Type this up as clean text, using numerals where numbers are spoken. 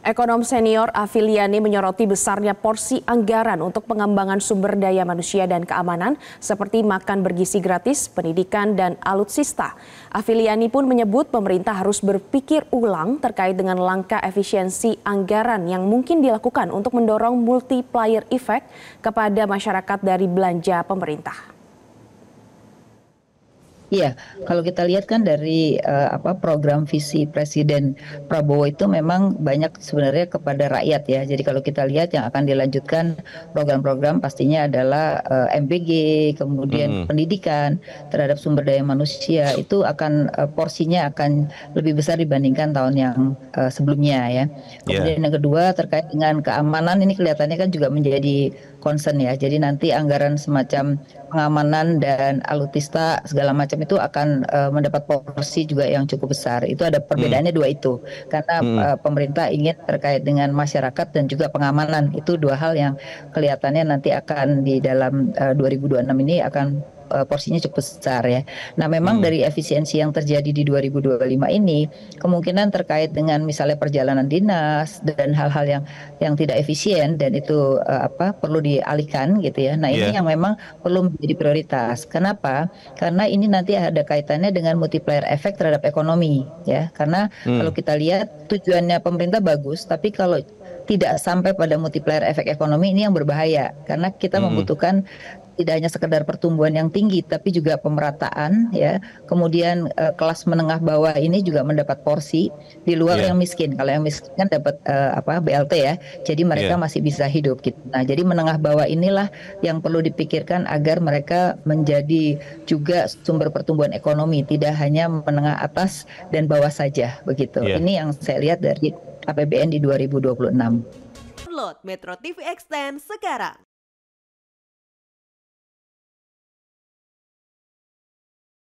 Ekonom senior Afiliani menyoroti besarnya porsi anggaran untuk pengembangan sumber daya manusia dan keamanan seperti makan bergizi gratis, pendidikan, dan alutsista. Afiliani pun menyebut pemerintah harus berpikir ulang terkait dengan langkah efisiensi anggaran yang mungkin dilakukan untuk mendorong multiplier effect kepada masyarakat dari belanja pemerintah. Iya, kalau kita lihat kan dari program visi Presiden Prabowo itu memang banyak sebenarnya kepada rakyat ya. Jadi kalau kita lihat yang akan dilanjutkan program-program pastinya adalah MBG, kemudian pendidikan terhadap sumber daya manusia itu akan porsinya akan lebih besar dibandingkan tahun yang sebelumnya ya. Kemudian yang kedua terkait dengan keamanan ini kelihatannya kan juga menjadi concern ya. Jadi nanti anggaran semacam pengamanan dan alutsista segala macam itu akan mendapat porsi juga yang cukup besar. Itu ada perbedaannya dua itu. Karena pemerintah ingin terkait dengan masyarakat dan juga pengamanan. Itu dua hal yang kelihatannya nanti akan di dalam 2026 ini akan porsinya cukup besar ya. Nah memang dari efisiensi yang terjadi di 2025 ini kemungkinan terkait dengan misalnya perjalanan dinas dan hal-hal yang tidak efisien dan itu perlu dialihkan gitu ya. Nah ini yang memang perlu menjadi prioritas. Kenapa? Karena ini nanti ada kaitannya dengan multiplier effect terhadap ekonomi ya. Karena kalau kita lihat tujuannya pemerintah bagus, tapi kalau tidak sampai pada multiplier efek ekonomi ini yang berbahaya karena kita membutuhkan tidak hanya sekedar pertumbuhan yang tinggi tapi juga pemerataan ya. Kemudian kelas menengah bawah ini juga mendapat porsi di luar yang miskin. Kalau yang miskin kan dapat BLT ya. Jadi mereka masih bisa hidup gitu. Nah, jadi menengah bawah inilah yang perlu dipikirkan agar mereka menjadi juga sumber pertumbuhan ekonomi, tidak hanya menengah atas dan bawah saja begitu. Ini yang saya lihat dari APBN di 2026. Download Metro TV Extend sekarang.